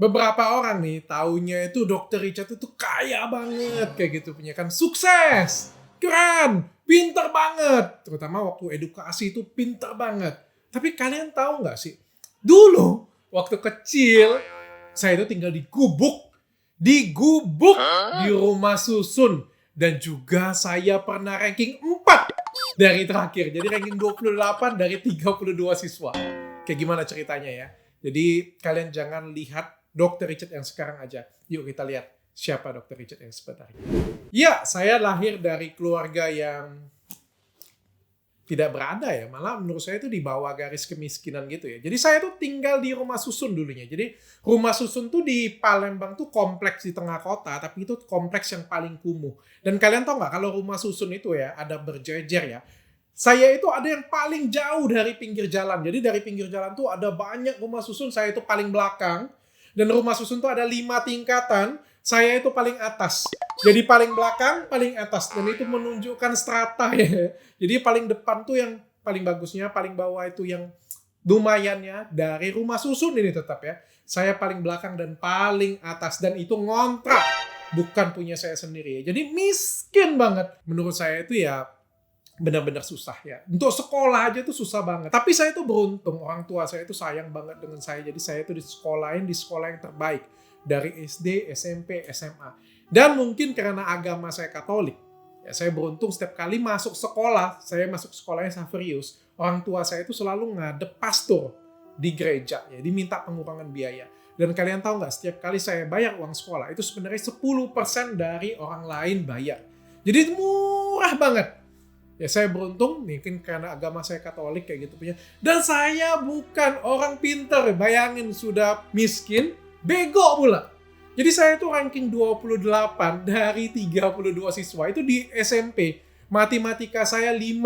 beberapa orang nih taunya itu Dr. Richard itu kaya banget kayak gitu punya kan, sukses, keren, pinter banget, terutama waktu edukasi itu pinter banget. Tapi kalian tahu nggak sih, dulu waktu kecil saya itu tinggal di gubuk di rumah susun, dan juga saya pernah ranking 4 dari terakhir. Jadi ranking 28 dari 32 siswa. Kayak gimana ceritanya ya? Jadi kalian jangan lihat Dr. Richard yang sekarang aja. Yuk kita lihat siapa Dr. Richard yang sebentar. Ya, saya lahir dari keluarga yang tidak berada ya. Malah menurut saya itu di bawah garis kemiskinan gitu ya. Jadi saya tuh tinggal di rumah susun dulunya. Jadi rumah susun tuh di Palembang tuh kompleks di tengah kota. Tapi itu kompleks yang paling kumuh. Dan kalian tahu nggak kalau rumah susun itu ya ada berjejer ya. Saya itu ada yang paling jauh dari pinggir jalan. Jadi dari pinggir jalan tuh ada banyak rumah susun. Saya itu paling belakang. Dan rumah susun tuh ada 5 tingkatan. Saya itu paling atas. Jadi paling belakang, paling atas. Dan itu menunjukkan strata ya. Jadi paling depan tuh yang paling bagusnya, paling bawah itu yang lumayannya dari rumah susun ini tetap ya. Saya paling belakang dan paling atas. Dan itu ngontrak. Bukan punya saya sendiri ya. Jadi miskin banget. Menurut saya itu ya benar-benar susah ya. Untuk sekolah aja tuh susah banget. Tapi saya tuh beruntung. Orang tua saya tuh sayang banget dengan saya. Jadi saya tuh di sekolah yang terbaik. Dari SD, SMP, SMA. Dan mungkin karena agama saya Katolik. Ya, saya beruntung setiap kali masuk sekolah. Saya masuk sekolahnya Saverius. Orang tua saya itu selalu ngadep pastor di gereja. Ya, diminta pengurangan biaya. Dan kalian tahu nggak, setiap kali saya bayar uang sekolah, itu sebenarnya 10% dari orang lain bayar. Jadi murah banget. Ya saya beruntung, mungkin karena agama saya Katolik kayak gitu punya. Dan saya bukan orang pinter. Bayangin sudah miskin, bego pula. Jadi saya itu ranking 28 dari 32 siswa. Itu di SMP. Matematika saya 5.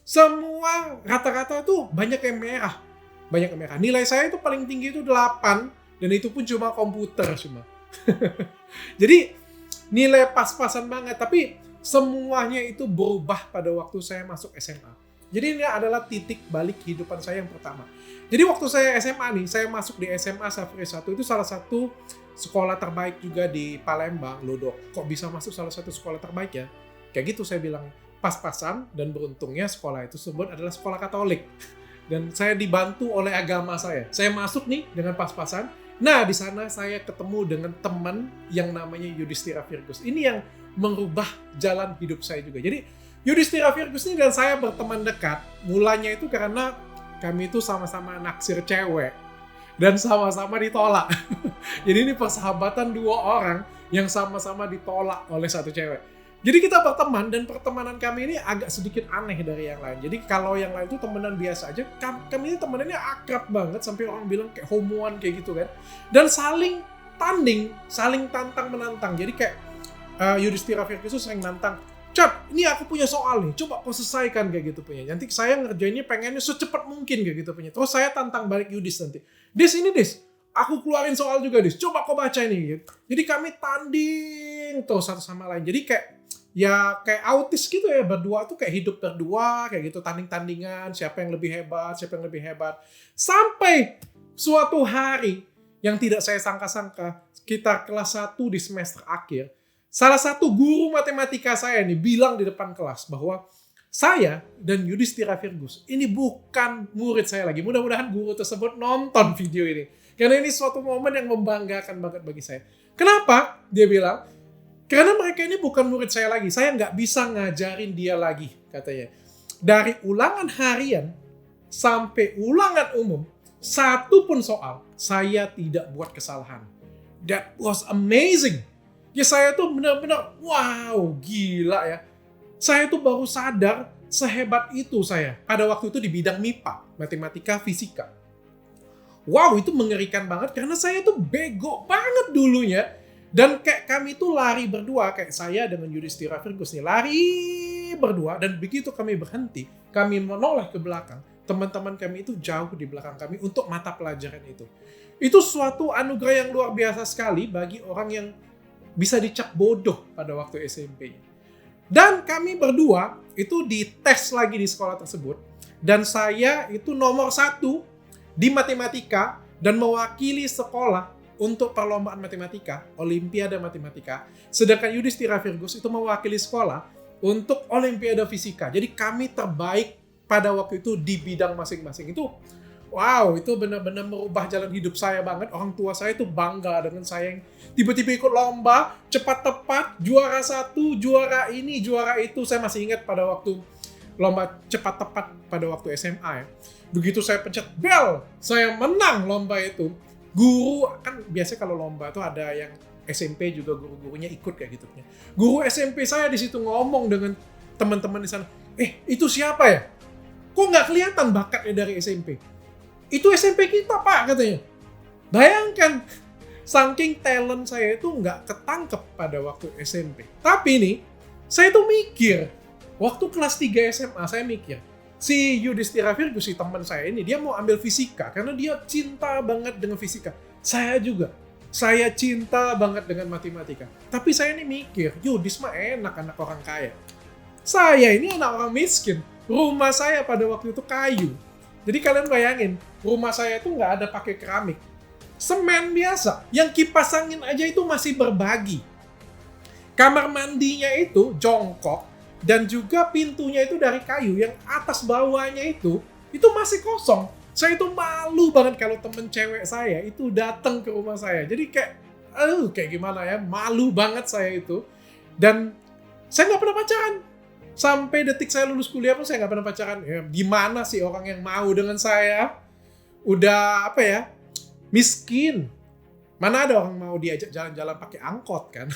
Semua rata-rata itu banyak yang merah. Banyak yang merah. Nilai saya itu paling tinggi itu 8. Dan itu pun cuma komputer cuma. Jadi nilai pas-pasan banget. Tapi semuanya itu berubah pada waktu saya masuk SMA. Jadi ini adalah titik balik kehidupan saya yang pertama. Jadi waktu saya SMA nih, saya masuk di SMA Saverius 1, itu salah satu sekolah terbaik juga di Palembang. Loh dok, kok bisa masuk salah satu sekolah terbaik ya? Kayak gitu saya bilang, pas-pasan, dan beruntungnya sekolah itu sebut adalah sekolah Katolik. Dan saya dibantu oleh agama saya. Saya masuk nih dengan pas-pasan. Nah, di sana saya ketemu dengan teman yang namanya Yudhistira Virgus. Ini yang mengubah jalan hidup saya juga. Jadi Yudhistira Virgus ini dan saya berteman dekat. Mulanya itu karena kami itu sama-sama naksir cewek dan sama-sama ditolak. Jadi ini persahabatan 2 orang yang sama-sama ditolak oleh satu cewek. Jadi kita berteman dan pertemanan kami ini agak sedikit aneh dari yang lain. Jadi kalau yang lain itu temenan biasa aja, kami ini temenannya akrab banget sampai orang bilang kayak homoan kayak gitu kan. Dan saling tanding, saling tantang-menantang. Jadi kayak Yudhistira Virgus itu sering nantang, Cat, ini aku punya soal nih, coba kau selesaikan kayak gitu punya. Nanti saya ngerjainnya pengennya secepat mungkin kayak gitu punya. Terus saya tantang balik Yudhis nanti. Dis, aku keluarin soal juga Dis, coba kau baca ini. Gitu. Jadi kami tanding terus satu sama lain. Jadi kayak autis gitu ya, berdua tuh kayak hidup berdua kayak gitu, tanding-tandingan siapa yang lebih hebat. Sampai suatu hari yang tidak saya sangka-sangka, kita kelas 1 di semester akhir, salah satu guru matematika saya nih bilang di depan kelas bahwa saya dan Yudhistira Virgus ini bukan murid saya lagi. Mudah-mudahan guru tersebut nonton video ini. Karena ini suatu momen yang membanggakan banget bagi saya. Kenapa? Dia bilang, karena mereka ini bukan murid saya lagi. Saya nggak bisa ngajarin dia lagi, katanya. Dari ulangan harian sampai ulangan umum, satu pun soal, saya tidak buat kesalahan. That was amazing. Ya saya tuh benar-benar, wow, gila ya. Saya tuh baru sadar sehebat itu saya. Pada waktu itu di bidang MIPA, matematika, fisika. Wow, itu mengerikan banget karena saya tuh bego banget dulunya. Dan kayak kami tuh lari berdua, kayak saya dengan Yudhistira Virgus nih, lari berdua. Dan begitu kami berhenti, kami menoleh ke belakang. Teman-teman kami itu jauh di belakang kami untuk mata pelajaran itu. Itu suatu anugerah yang luar biasa sekali bagi orang yang bisa dicap bodoh pada waktu SMP-nya. Dan kami berdua itu dites lagi di sekolah tersebut. Dan saya itu nomor 1 di matematika dan mewakili sekolah untuk perlombaan matematika, Olimpiade Matematika, sedangkan Yudhistira Virgus itu mewakili sekolah untuk Olimpiade Fisika. Jadi kami terbaik pada waktu itu di bidang masing-masing. Itu wow, itu benar-benar merubah jalan hidup saya banget. Orang tua saya itu bangga dengan saya yang tiba-tiba ikut lomba, cepat tepat, juara 1, juara ini, juara itu. Saya masih ingat pada waktu lomba cepat tepat pada waktu SMA ya. Begitu saya pencet bel, saya menang lomba itu. Guru, kan biasanya kalau lomba tuh ada yang SMP juga guru-gurunya ikut kayak gitu. Guru SMP saya di situ ngomong dengan teman-teman di sana, itu siapa ya? Kok nggak kelihatan bakatnya dari SMP? Itu SMP kita, Pak, katanya. Bayangkan, saking talent saya itu nggak ketangkep pada waktu SMP. Tapi nih, saya tuh mikir, waktu kelas 3 SMA saya mikir, si Yudhistira Virgus, si teman saya ini, dia mau ambil fisika karena dia cinta banget dengan fisika. Saya juga. Saya cinta banget dengan matematika. Tapi saya ini mikir, Yudhis mah enak anak orang kaya. Saya ini anak orang miskin. Rumah saya pada waktu itu kayu. Jadi kalian bayangin, rumah saya itu nggak ada pakai keramik. Semen biasa. Yang kipas angin aja itu masih berbagi. Kamar mandinya itu jongkok. Dan juga pintunya itu dari kayu, yang atas bawahnya itu masih kosong. Saya itu malu banget kalau temen cewek saya itu datang ke rumah saya. Jadi kayak gimana ya, malu banget saya itu. Dan saya nggak pernah pacaran. Sampai detik saya lulus kuliah pun saya nggak pernah pacaran. Ya, gimana sih orang yang mau dengan saya? Udah miskin. Mana ada orang mau diajak jalan-jalan pakai angkot kan?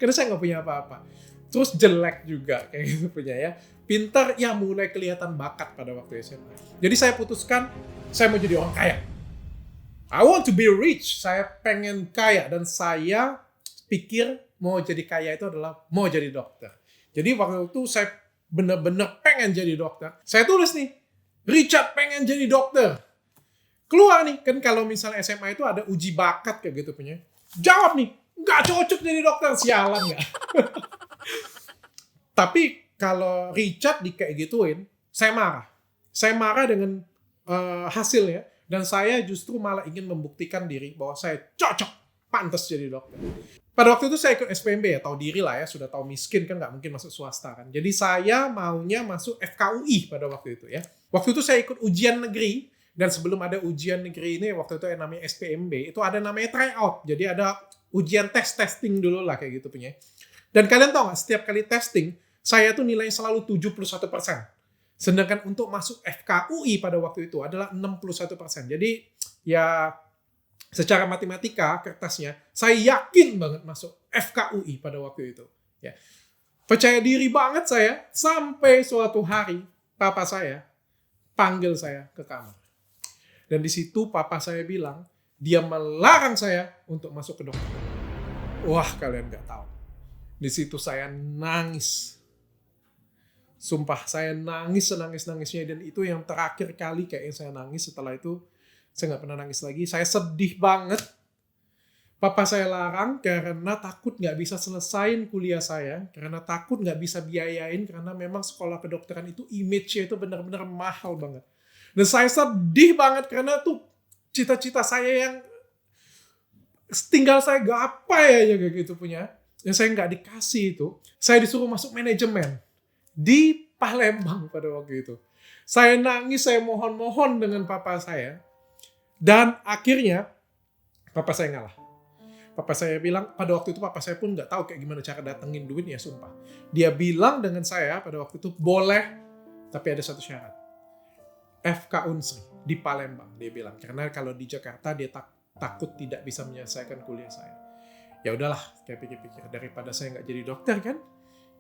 Karena saya nggak punya apa-apa. Terus jelek juga kayak gitu punya ya. Pintar ya, mulai kelihatan bakat pada waktu SMA. Jadi saya putuskan saya mau jadi orang kaya. I want to be rich. Saya pengen kaya dan saya pikir mau jadi kaya itu adalah mau jadi dokter. Jadi waktu itu saya benar-benar pengen jadi dokter. Saya tulis nih, Richard pengen jadi dokter. Keluar nih, kan kalau misalnya SMA itu ada uji bakat kayak gitu punya. Jawab nih, nggak cocok jadi dokter, sialan nggak? Tapi kalau Richard kayak gituin, saya marah. Saya marah dengan hasilnya, dan saya justru malah ingin membuktikan diri bahwa saya cocok, pantas jadi dokter. Pada waktu itu saya ikut SPMB ya, tahu diri lah ya, sudah tahu miskin kan nggak mungkin masuk swasta kan. Jadi saya maunya masuk FKUI pada waktu itu ya. Waktu itu saya ikut ujian negeri, dan sebelum ada ujian negeri ini, waktu itu yang namanya SPMB, itu ada namanya tryout. Jadi ada ujian testing dulu lah kayak gitu punya. Dan kalian tahu nggak, setiap kali testing, saya tuh nilainya selalu 71%. Sedangkan untuk masuk FKUI pada waktu itu adalah 61%. Jadi ya secara matematika kertasnya, saya yakin banget masuk FKUI pada waktu itu. Ya. Percaya diri banget saya, sampai suatu hari papa saya panggil saya ke kamar. Dan di situ papa saya bilang, dia melarang saya untuk masuk ke dokter. Wah, kalian nggak tahu. Di situ saya nangis. Sumpah, saya nangis senangis-nangisnya. Dan itu yang terakhir kali kayaknya saya nangis. Setelah itu, saya nggak pernah nangis lagi. Saya sedih banget. Papa saya larang karena takut nggak bisa selesain kuliah saya. Karena takut nggak bisa biayain. Karena memang sekolah kedokteran itu image-nya itu benar-benar mahal banget. Dan saya sedih banget karena tuh cita-cita saya yang tinggal saya gapai aja kayak gitu punya. Yang saya nggak dikasih itu. Saya disuruh masuk manajemen di Palembang pada waktu itu. Saya nangis, saya mohon-mohon dengan papa saya. Dan akhirnya papa saya ngalah. Papa saya bilang, pada waktu itu papa saya pun nggak tahu kayak gimana cara datengin duit ya, sumpah. Dia bilang dengan saya pada waktu itu, boleh, tapi ada satu syarat. FK Unsri di Palembang, dia bilang. Karena kalau di Jakarta dia takut tidak bisa menyelesaikan kuliah saya. Ya udahlah, kayak pikir-pikir, daripada saya nggak jadi dokter kan,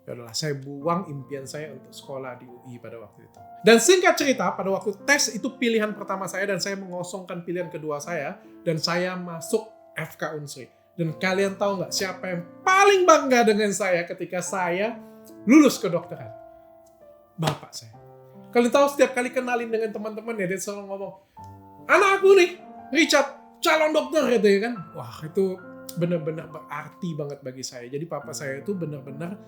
ya udahlah, saya buang impian saya untuk sekolah di UI pada waktu itu. Dan singkat cerita, pada waktu tes itu pilihan pertama saya, dan saya mengosongkan pilihan kedua saya, dan saya masuk FK Unsri. Dan kalian tahu nggak siapa yang paling bangga dengan saya ketika saya lulus kedokteran? Bapak saya. Kalian tahu setiap kali kenalin dengan teman-teman ya, dia selalu ngomong, anak aku nih, Richard, calon dokter gitu ya kan. Wah, itu benar-benar berarti banget bagi saya. Jadi papa saya itu benar-benar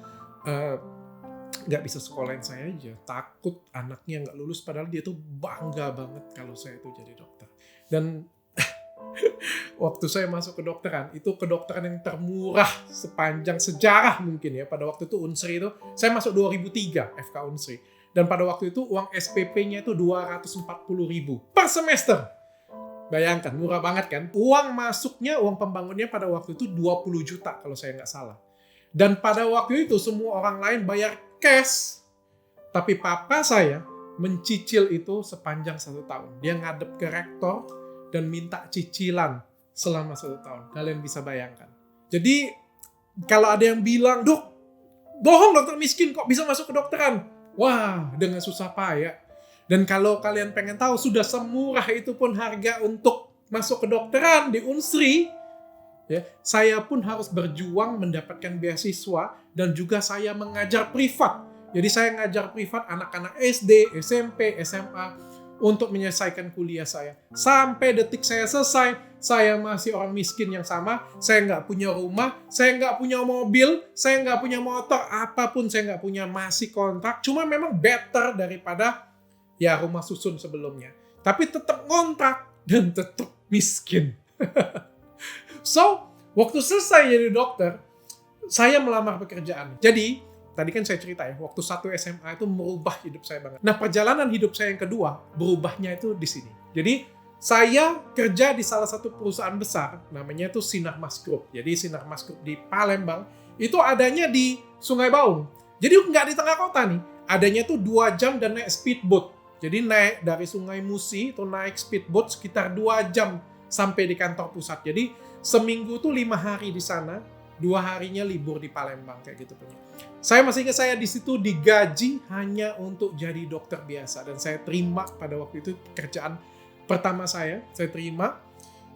nggak bisa sekolahin saya aja. Takut anaknya nggak lulus, padahal dia tuh bangga banget kalau saya itu jadi dokter. Dan Waktu saya masuk kedokteran, itu kedokteran yang termurah sepanjang sejarah mungkin ya. Pada waktu itu Unsri itu, saya masuk 2003 FK Unsri. Dan pada waktu itu uang SPP-nya itu 240.000 per semester. Bayangkan, murah banget kan? Uang masuknya, uang pembangunnya pada waktu itu 20 juta kalau saya nggak salah. Dan pada waktu itu semua orang lain bayar cash. Tapi papa saya mencicil itu sepanjang 1 tahun. Dia ngadep ke rektor dan minta cicilan selama 1 tahun. Kalian bisa bayangkan. Jadi kalau ada yang bilang, "Dok, bohong dokter miskin kok bisa masuk ke kedokteran." Wah, dengan susah payah. Dan kalau kalian pengen tahu, sudah semurah itu pun harga untuk masuk ke kedokteran di Unsri, ya, saya pun harus berjuang mendapatkan beasiswa dan juga saya mengajar privat. Jadi saya ngajar privat anak-anak SD, SMP, SMA untuk menyelesaikan kuliah saya. Sampai detik saya selesai, saya masih orang miskin yang sama. Saya nggak punya rumah, saya nggak punya mobil, saya nggak punya motor, apapun saya nggak punya, masih kontrak. Cuma memang better daripada ya rumah susun sebelumnya. Tapi tetap ngontrak dan tetap miskin. So, waktu selesai jadi dokter, saya melamar pekerjaan. Jadi, tadi kan saya cerita ya, waktu 1 SMA itu merubah hidup saya banget. Nah, perjalanan hidup saya yang kedua, berubahnya itu di sini. Jadi, saya kerja di salah satu perusahaan besar, namanya itu Sinarmas Group. Jadi, Sinarmas Group di Palembang, itu adanya di Sungai Baung. Jadi, nggak di tengah kota nih. Adanya tuh 2 jam dan naik speedboat. Jadi, naik dari Sungai Musi, itu naik speedboat sekitar 2 jam sampai di kantor pusat. Jadi, seminggu tuh 5 hari di sana, 2 harinya libur di Palembang, kayak gitu punya. Saya masih ingat saya di situ digaji hanya untuk jadi dokter biasa. Dan saya terima pada waktu itu pekerjaan pertama saya terima.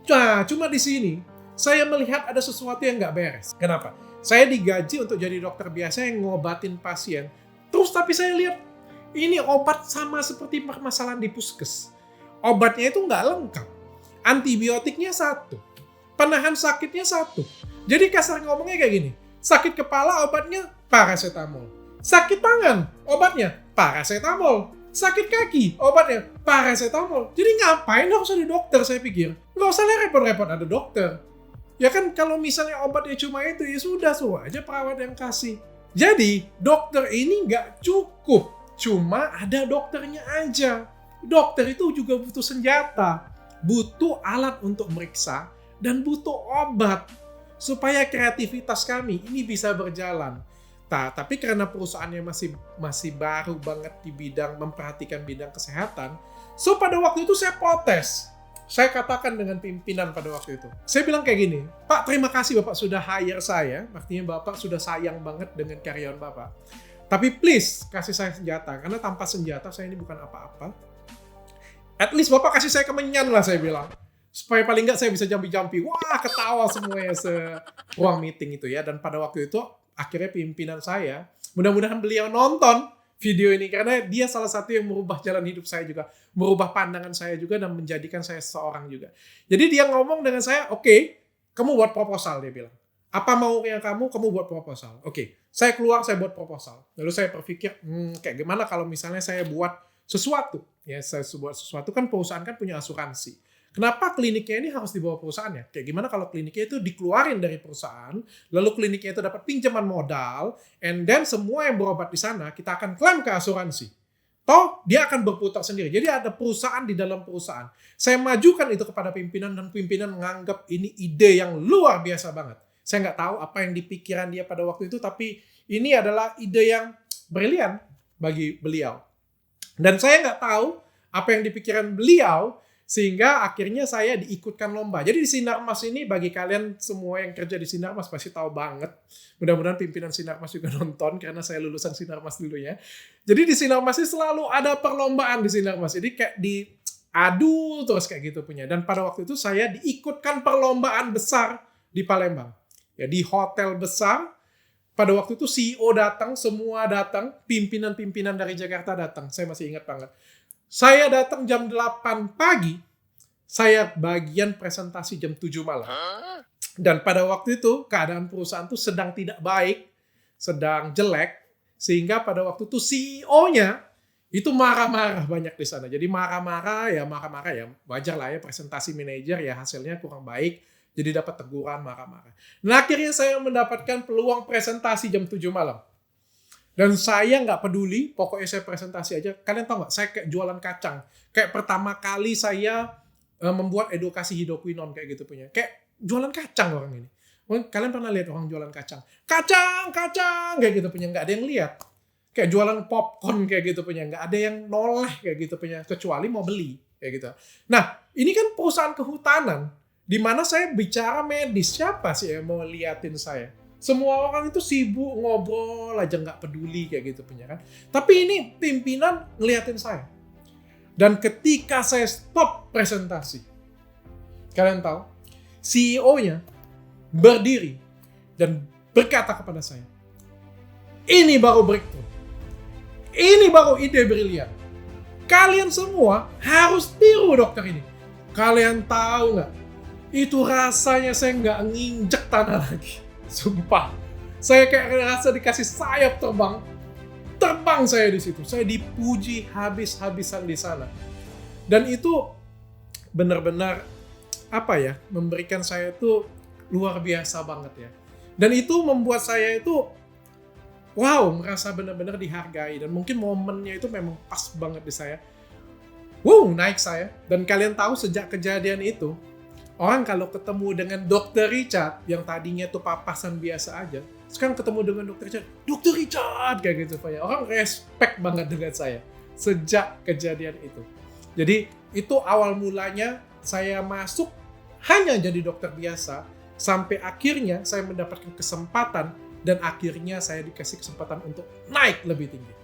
Nah, cuma di sini saya melihat ada sesuatu yang nggak beres. Kenapa? Saya digaji untuk jadi dokter biasa yang ngobatin pasien. Terus tapi saya lihat ini obat sama seperti permasalahan di puskes. Obatnya itu nggak lengkap. Antibiotiknya 1. Penahan sakitnya 1. Jadi kasar ngomongnya kayak gini. Sakit kepala obatnya paracetamol. Sakit tangan obatnya paracetamol. Sakit kaki obatnya paracetamol. Jadi ngapain harus ada dokter, saya pikir. Nggak usah repot-repot ada dokter. Ya kan kalau misalnya obatnya cuma itu, ya sudah aja perawat yang kasih. Jadi dokter ini nggak cukup. Cuma ada dokternya aja. Dokter itu juga butuh senjata. Butuh alat untuk meriksa. Dan butuh obat. Supaya kreativitas kami ini bisa berjalan. Tapi karena perusahaannya masih baru banget di bidang memperhatikan bidang kesehatan, so pada waktu itu saya protes. Saya katakan dengan pimpinan pada waktu itu. Saya bilang kayak gini, "Pak, terima kasih Bapak sudah hire saya, artinya Bapak sudah sayang banget dengan karyawan Bapak. Tapi please kasih saya senjata, karena tanpa senjata saya ini bukan apa-apa. At least Bapak kasih saya kemenyan lah," saya bilang. Supaya paling nggak saya bisa jampi-jampi. Wah, ketawa semuanya ruang meeting itu ya. Dan pada waktu itu, akhirnya pimpinan saya, mudah-mudahan beliau nonton video ini, karena dia salah satu yang merubah jalan hidup saya juga. Merubah pandangan saya juga, dan menjadikan saya seseorang juga. Jadi dia ngomong dengan saya, "Oke, kamu buat proposal," dia bilang. "Apa maunya kamu buat proposal." Oke, saya keluar, saya buat proposal. Lalu saya berpikir, kayak gimana kalau misalnya saya buat sesuatu. Ya, saya buat sesuatu, kan perusahaan kan punya asuransi. Kenapa kliniknya ini harus dibawa perusahaannya? Kayak gimana kalau kliniknya itu dikeluarin dari perusahaan, lalu kliniknya itu dapat pinjaman modal, and then semua yang berobat di sana, kita akan klaim ke asuransi. Toh, dia akan berputar sendiri. Jadi ada perusahaan di dalam perusahaan. Saya majukan itu kepada pimpinan, dan pimpinan menganggap ini ide yang luar biasa banget. Saya nggak tahu apa yang dipikiran dia pada waktu itu, tapi ini adalah ide yang brilian bagi beliau. Dan saya nggak tahu apa yang dipikiran beliau, sehingga akhirnya saya diikutkan lomba. Jadi di Sinarmas ini, bagi kalian semua yang kerja di Sinarmas pasti tahu banget. Mudah-mudahan pimpinan Sinarmas juga nonton, karena saya lulusan Sinarmas dulunya. Jadi di Sinarmas ini selalu ada perlombaan di Sinarmas. Jadi kayak diadu terus kayak gitu punya. Dan pada waktu itu saya diikutkan perlombaan besar di Palembang. Ya, di hotel besar. Pada waktu itu CEO datang, semua datang, pimpinan-pimpinan dari Jakarta datang. Saya masih ingat banget. Saya datang jam 8 pagi, saya bagian presentasi jam 7 malam. Dan pada waktu itu, keadaan perusahaan itu sedang tidak baik, sedang jelek, sehingga pada waktu itu CEO-nya Itu marah-marah banyak di sana. Jadi marah-marah ya wajar lah ya, presentasi manajer ya hasilnya kurang baik. Jadi dapat teguran, marah-marah. Nah akhirnya saya mendapatkan peluang presentasi jam 7 malam. Dan saya nggak peduli, pokoknya saya presentasi aja. Kalian tahu nggak, saya kayak jualan kacang. Kayak pertama kali saya membuat edukasi Hidoquinon kayak gitu punya. Kayak jualan kacang orang ini. Kalian pernah lihat orang jualan kacang? Kacang, kayak gitu punya. Nggak ada yang lihat. Kayak jualan popcorn kayak gitu punya. Nggak ada yang noleh kayak gitu punya. Kecuali mau beli kayak gitu. Nah, ini kan perusahaan kehutanan. Di mana saya bicara medis. Siapa sih yang mau liatin saya? Semua orang itu sibuk ngobrol aja, nggak peduli kayak gitu punya kan. Tapi ini pimpinan ngeliatin saya. Dan ketika saya stop presentasi, kalian tahu, CEO-nya berdiri dan berkata kepada saya, ini baru breakthrough. Ini baru ide brilian. Kalian semua harus tiru dokter ini. Kalian tahu nggak? Itu rasanya saya nggak nginjek tanah lagi. Sumpah, saya kayak ngerasa dikasih sayap terbang. Terbang saya di situ. Saya dipuji habis-habisan di sana. Dan itu benar-benar memberikan saya itu luar biasa banget ya. Dan itu membuat saya itu merasa benar-benar dihargai. Dan mungkin momennya itu memang pas banget di saya. Naik saya. Dan kalian tahu sejak kejadian itu, orang kalau ketemu dengan Dr. Richard yang tadinya tuh papasan biasa aja, sekarang ketemu dengan Dr. Richard kayak gitu ya. Orang respect banget dengan saya sejak kejadian itu. Jadi itu awal mulanya saya masuk hanya jadi dokter biasa sampai akhirnya saya mendapatkan kesempatan dan akhirnya saya dikasih kesempatan untuk naik lebih tinggi.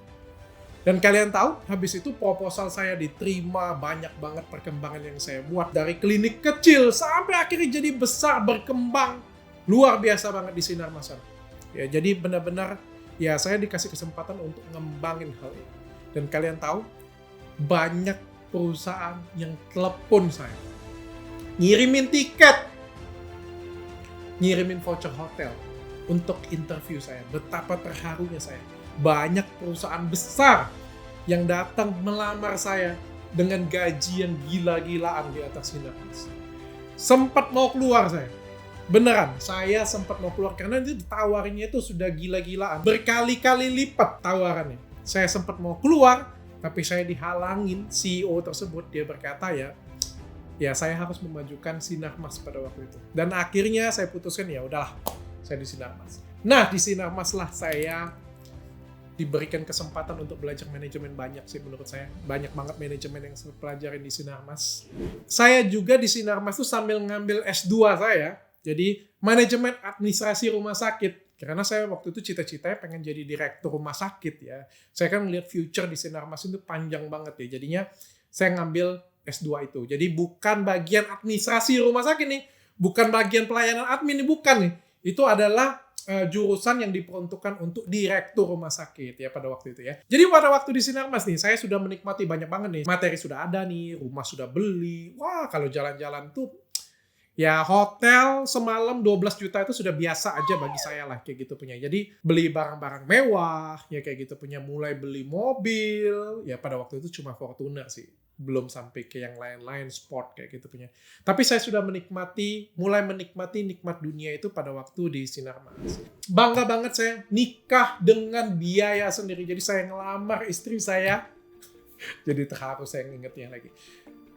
Dan kalian tahu, habis itu proposal saya diterima, banyak banget perkembangan yang saya buat. Dari klinik kecil sampai akhirnya jadi besar, berkembang. Luar biasa banget di Sinar Mas. Ya, jadi benar-benar ya saya dikasih kesempatan untuk ngembangin hal ini. Dan kalian tahu, banyak perusahaan yang telepon saya. Ngirimin tiket. Ngirimin voucher hotel untuk interview saya. Betapa terharunya saya. Banyak perusahaan besar yang datang melamar saya dengan gaji yang gila-gilaan di atas Sinar Mas. Sempat mau keluar saya. Beneran, saya sempat mau keluar karena itu ditawarinnya itu sudah gila-gilaan. Berkali-kali lipat tawarannya. Saya sempat mau keluar, tapi saya dihalangin CEO tersebut. Dia berkata ya saya harus memajukan Sinar Mas pada waktu itu. Dan akhirnya saya putuskan ya udahlah, saya di Sinar Mas. Nah, di Sinar Mas lah saya diberikan kesempatan untuk belajar manajemen banyak sih menurut saya. Banyak banget manajemen yang saya pelajarin di Sinar Mas. Saya juga di Sinar Mas tuh sambil ngambil S2 saya. Jadi manajemen administrasi rumah sakit. Karena saya waktu itu cita-citanya pengen jadi direktur rumah sakit ya. Saya kan melihat future di Sinar Mas itu panjang banget ya. Jadinya saya ngambil S2 itu. Jadi bukan bagian administrasi rumah sakit nih. Bukan bagian pelayanan admin nih, bukan nih. Itu adalah jurusan yang diperuntukkan untuk direktur rumah sakit ya pada waktu itu ya. Jadi pada waktu di Sinar Mas nih, saya sudah menikmati banyak banget nih. Materi sudah ada nih, rumah sudah beli. Wah, kalau jalan-jalan tuh ya hotel semalam 12 juta itu sudah biasa aja bagi saya lah kayak gitu punya. Jadi beli barang-barang mewah ya kayak gitu punya, mulai beli mobil. Ya pada waktu itu cuma Fortuner sih. Belum sampai ke yang lain-lain sport kayak gitu punya. Tapi saya sudah mulai menikmati nikmat dunia itu pada waktu di Sinar Mas. Bangga banget saya nikah dengan biaya sendiri. Jadi saya ngelamar istri saya. Jadi terharu saya ngingetnya lagi.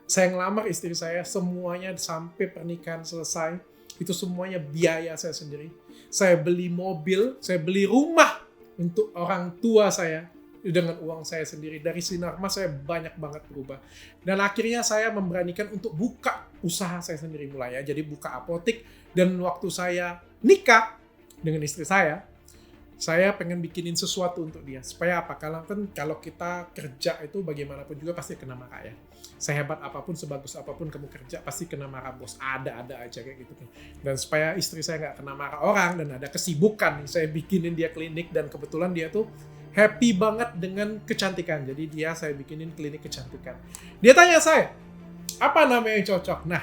Saya ngelamar istri saya, semuanya sampai pernikahan selesai. Itu semuanya biaya saya sendiri. Saya beli mobil, saya beli rumah untuk orang tua saya. Dengan uang saya sendiri. Dari Sinar Mas saya banyak banget berubah. Dan akhirnya saya memberanikan untuk buka usaha saya sendiri mulai ya. Jadi buka apotek. Dan waktu saya nikah dengan istri saya pengen bikinin sesuatu untuk dia. Supaya apa? Kalau kita kerja itu bagaimanapun juga pasti kena marah ya. Sehebat apapun, sebagus apapun kamu kerja, pasti kena marah bos. Ada aja kayak gitu. Dan supaya istri saya nggak kena marah orang dan ada kesibukan, saya bikinin dia klinik. Dan kebetulan dia tuh happy banget dengan kecantikan. Jadi saya bikinin klinik kecantikan. Dia tanya saya, apa nama yang cocok? Nah,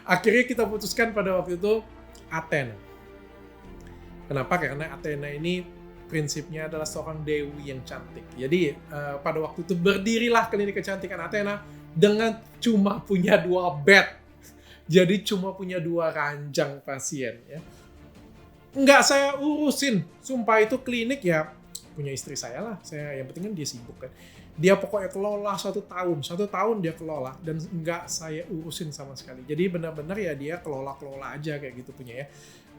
akhirnya kita putuskan pada waktu itu Athena. Kenapa? Karena Athena ini prinsipnya adalah seorang dewi yang cantik. Jadi pada waktu itu berdirilah klinik kecantikan Athena dengan cuma punya 2 bed. Jadi cuma punya 2 ranjang pasien ya. Nggak saya urusin. Sumpah itu klinik ya punya istri saya lah. Saya yang penting kan dia sibuk kan. Dia pokoknya kelola 1 tahun. 1 tahun dia kelola dan nggak saya urusin sama sekali. Jadi benar-benar ya dia kelola aja kayak gitu punya ya.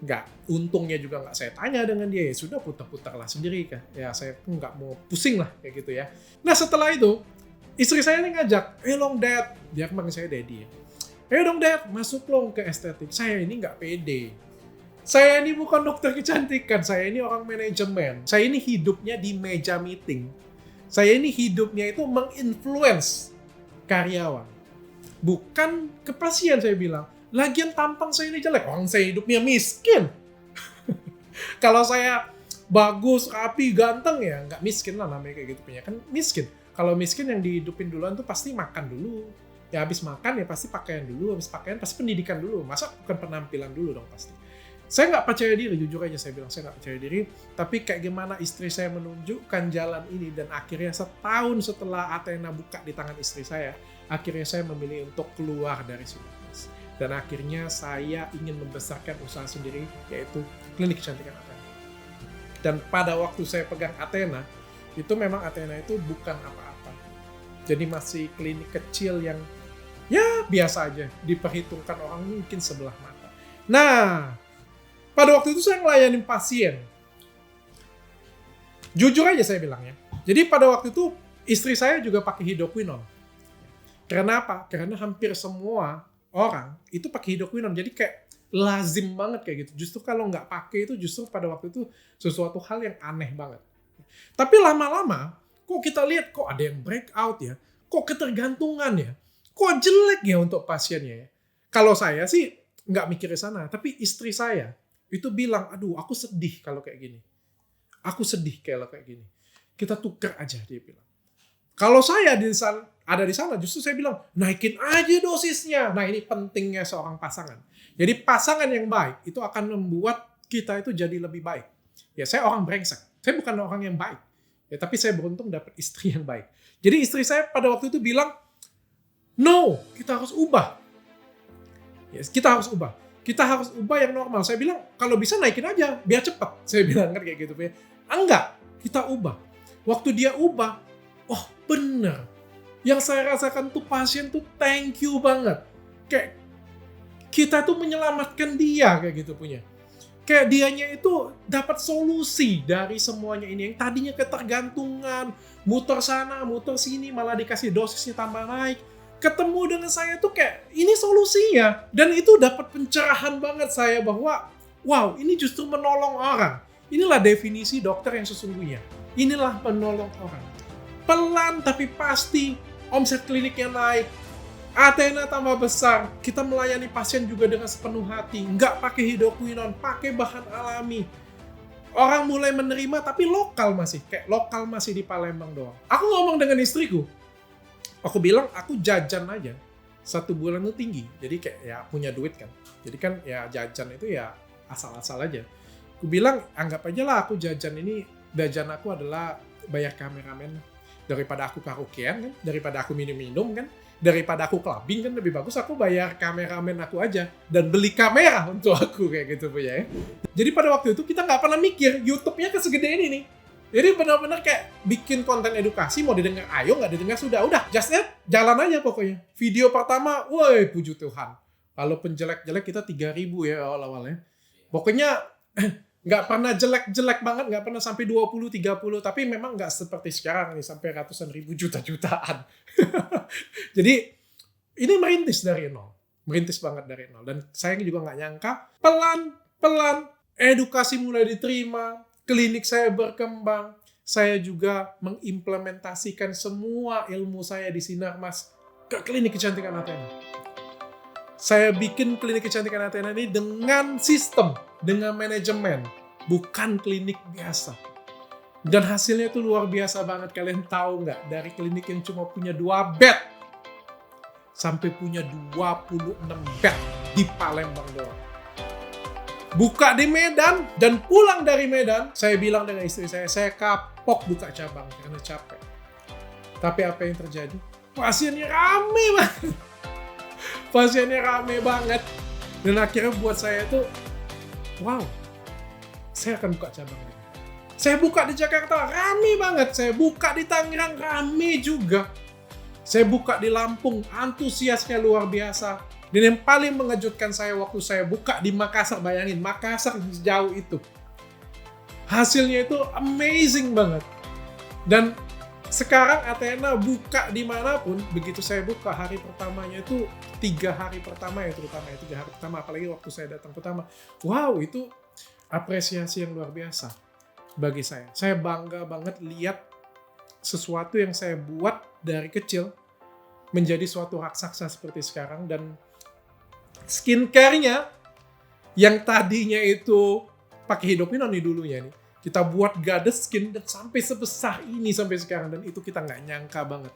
Nggak, untungnya juga nggak saya tanya dengan dia, ya sudah putar-putar lah sendiri kan. Ya saya nggak mau pusing lah kayak gitu ya. Nah setelah itu, istri saya ini ngajak, long dad, dia kemarin saya daddy ya. Dong dad, masuk long ke estetik. Saya ini nggak pede. Saya ini bukan dokter kecantikan, saya ini orang manajemen. Saya ini hidupnya di meja meeting. Saya ini hidupnya itu menginfluence karyawan. Bukan ke pasien saya bilang. Lagian tampang saya ini jelek, orang saya hidupnya miskin. Kalau saya bagus, rapi, ganteng ya nggak miskin lah namanya kayak gitu punya kan miskin. Kalau miskin yang dihidupin duluan tuh pasti makan dulu. Ya habis makan ya pasti pakaian dulu, habis pakaian pasti pendidikan dulu. Masa bukan penampilan dulu dong pasti. Saya nggak percaya diri, jujur aja saya bilang saya nggak percaya diri. Tapi kayak gimana istri saya menunjukkan jalan ini dan akhirnya setahun setelah Athena buka di tangan istri saya, akhirnya saya memilih untuk keluar dari sini. Dan akhirnya saya ingin membesarkan usaha sendiri, yaitu klinik kecantikan Athena. Dan pada waktu saya pegang Athena, itu memang Athena itu bukan apa-apa. Jadi masih klinik kecil yang ya biasa aja, diperhitungkan orang mungkin sebelah mata. Nah, pada waktu itu saya ngelayanin pasien. Jujur aja saya bilang ya. Jadi pada waktu itu istri saya juga pakai hidroquinone. Karena apa? Karena hampir semua orang itu pakai hidroquinone, jadi kayak lazim banget kayak gitu. Justru kalau nggak pakai itu justru pada waktu itu sesuatu hal yang aneh banget. Tapi lama-lama kok kita lihat kok ada yang breakout ya, kok ketergantungan ya, kok jelek ya untuk pasiennya ya. Kalau saya sih nggak mikir ke sana, tapi istri saya itu bilang, aduh aku sedih kalau kayak gini. Aku sedih kalau kayak gini. Kita tuker aja, dia bilang. Kalau saya ada di sana, justru saya bilang, naikin aja dosisnya. Nah ini pentingnya seorang pasangan. Jadi pasangan yang baik itu akan membuat kita itu jadi lebih baik. Ya saya orang brengsek. Saya bukan orang yang baik. Ya tapi saya beruntung dapat istri yang baik. Jadi istri saya pada waktu itu bilang, no, kita harus ubah. Ya, kita harus ubah. Kita harus ubah yang normal. Saya bilang, kalau bisa naikin aja, biar cepat. Saya bilang kan kayak gitu. Enggak, kita ubah. Waktu dia ubah, oh bener. Yang saya rasakan tuh pasien tuh thank you banget. Kayak kita tuh menyelamatkan dia kayak gitu punya. Kayak dianya itu dapat solusi dari semuanya ini. Yang tadinya ketergantungan, muter sana, muter sini, malah dikasih dosisnya tambah naik. Ketemu dengan saya tuh kayak ini solusinya. Dan itu dapat pencerahan banget saya bahwa wow ini justru menolong orang. Inilah definisi dokter yang sesungguhnya. Inilah menolong orang. Pelan tapi pasti omset kliniknya naik. Athena tambah besar. Kita melayani pasien juga dengan sepenuh hati. Nggak pakai hidroquinone, pakai bahan alami. Orang mulai menerima tapi lokal masih. Kayak lokal masih di Palembang doang. Aku ngomong dengan istriku. Aku bilang aku jajan aja. 1 bulan itu tinggi. Jadi kayak ya punya duit kan. Jadi kan ya jajan itu ya asal-asal aja. Aku bilang anggap aja lah aku jajan ini. Jajan aku adalah bayar kameramen. Daripada aku karaokean kan. Daripada aku minum-minum kan. Daripada aku clubbing kan lebih bagus aku bayar kameramen aku aja. Dan beli kamera untuk aku kayak gitu punya ya. Jadi pada waktu itu kita nggak pernah mikir YouTube-nya kesegede ini nih. Jadi benar-benar kayak bikin konten edukasi, mau didengar ayo, nggak didengar sudah. Udah, just that, jalan aja pokoknya. Video pertama, woi puji Tuhan. Kalau penjelek-jelek kita 3.000 ya awal-awalnya. Pokoknya nggak pernah jelek-jelek banget, nggak pernah sampai 20, 30. Tapi memang nggak seperti sekarang nih, sampai ratusan ribu juta-jutaan. Jadi ini merintis dari nol. Merintis banget dari nol. Dan saya juga nggak nyangka, pelan-pelan edukasi mulai diterima. Klinik saya berkembang, saya juga mengimplementasikan semua ilmu saya di Sinarmas ke klinik kecantikan Athena. Saya bikin klinik kecantikan Athena ini dengan sistem, dengan manajemen, bukan klinik biasa. Dan hasilnya itu luar biasa banget, kalian tahu nggak? Dari klinik yang cuma punya 2 bed, sampai punya 26 bed di Palembang doang. buka di Medan, dan pulang dari Medan, saya bilang dengan istri saya kapok buka cabang karena capek. Tapi apa yang terjadi? Pasiennya rame banget. Pasiennya rame banget. Dan akhirnya buat saya itu, wow, saya akan buka cabang lagi. Saya buka di Jakarta, rame banget. Saya buka di Tangerang, rame juga. Saya buka di Lampung, antusiasnya luar biasa. Dan yang paling mengejutkan saya waktu saya buka di Makassar, bayangin, Makassar jauh itu. Hasilnya itu amazing banget. Dan sekarang Athena buka dimanapun, begitu saya buka hari pertamanya itu, 3 hari pertama ya terutama ya, 3 hari pertama, apalagi waktu saya datang pertama. Wow, itu apresiasi yang luar biasa bagi saya. Saya bangga banget lihat sesuatu yang saya buat dari kecil menjadi suatu raksasa seperti sekarang. Dan skincare-nya yang tadinya itu pakai hidroquinone nih dulunya nih, kita buat goddess skin dan sampai sebesar ini sampai sekarang, dan itu kita nggak nyangka banget.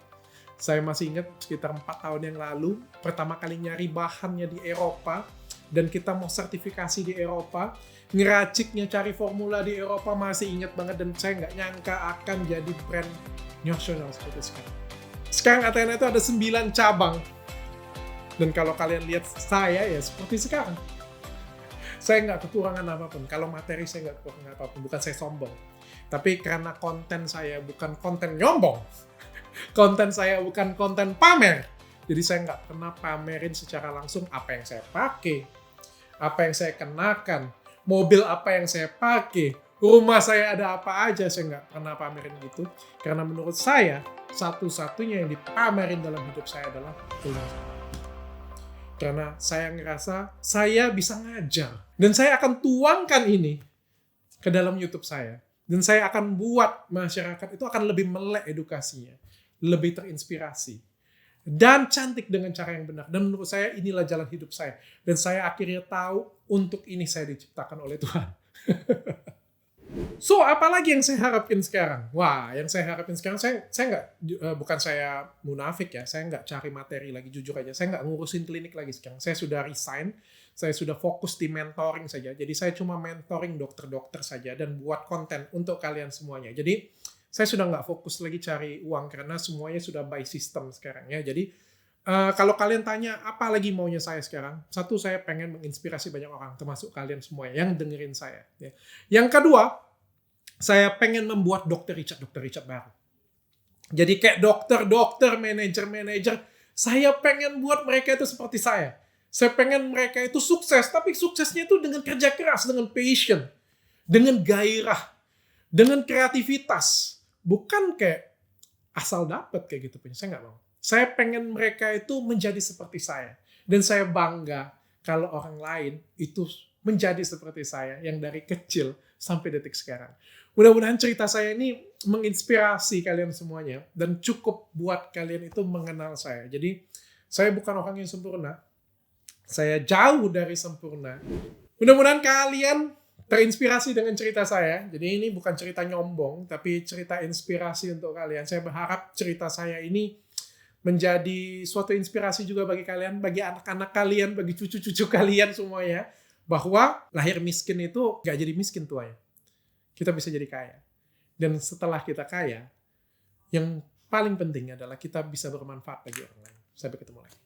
Saya masih ingat sekitar 4 tahun yang lalu pertama kali nyari bahannya di Eropa, dan kita mau sertifikasi di Eropa, ngeraciknya cari formula di Eropa, masih ingat banget, dan saya nggak nyangka akan jadi brand nasional seperti sekarang. Sekarang Athena itu ada 9 cabang. Dan kalau kalian lihat saya ya seperti sekarang. Saya nggak kekurangan apapun. Kalau materi saya nggak kekurangan apapun. Bukan saya sombong. Tapi karena konten saya bukan konten nyombong. Konten saya bukan konten pamer. Jadi saya nggak pernah pamerin secara langsung apa yang saya pakai. Apa yang saya kenakan. Mobil apa yang saya pakai. Rumah saya ada apa aja. Saya nggak pernah pamerin gitu. Karena menurut saya, satu-satunya yang dipamerin dalam hidup saya adalah ilmu. Karena saya ngerasa saya bisa ngajar. Dan saya akan tuangkan ini ke dalam YouTube saya. Dan saya akan buat masyarakat itu akan lebih melek edukasinya. Lebih terinspirasi. Dan cantik dengan cara yang benar. Dan menurut saya inilah jalan hidup saya. Dan saya akhirnya tahu untuk ini saya diciptakan oleh Tuhan. So, apalagi yang saya harapin sekarang? Wah, yang saya harapin sekarang, saya nggak, bukan saya munafik ya, saya nggak cari materi lagi, jujur aja. Saya nggak ngurusin klinik lagi sekarang. Saya sudah resign, saya sudah fokus di mentoring saja. Jadi saya cuma mentoring dokter-dokter saja dan buat konten untuk kalian semuanya. Jadi saya sudah nggak fokus lagi cari uang karena semuanya sudah by system sekarang ya. Jadi kalau kalian tanya apa lagi maunya saya sekarang, satu, saya pengen menginspirasi banyak orang, termasuk kalian semua yang dengerin saya. Ya. Yang kedua, saya pengen membuat Dr. Richard baru. Jadi kayak dokter, manajer, saya pengen buat mereka itu seperti saya. Saya pengen mereka itu sukses, tapi suksesnya itu dengan kerja keras, dengan passion, dengan gairah, dengan kreativitas. Bukan kayak asal dapet kayak gitu punya, saya nggak mau. Saya pengen mereka itu menjadi seperti saya. Dan saya bangga kalau orang lain itu menjadi seperti saya yang dari kecil sampai detik sekarang. Mudah-mudahan cerita saya ini menginspirasi kalian semuanya dan cukup buat kalian itu mengenal saya. Jadi saya bukan orang yang sempurna. Saya jauh dari sempurna. Mudah-mudahan kalian terinspirasi dengan cerita saya. Jadi ini bukan cerita nyombong, tapi cerita inspirasi untuk kalian. Saya berharap cerita saya ini menjadi suatu inspirasi juga bagi kalian, bagi anak-anak kalian, bagi cucu-cucu kalian semuanya. Bahwa lahir miskin itu gak jadi miskin tuanya. Kita bisa jadi kaya. Dan setelah kita kaya, yang paling penting adalah kita bisa bermanfaat bagi orang lain. Sampai ketemu lagi.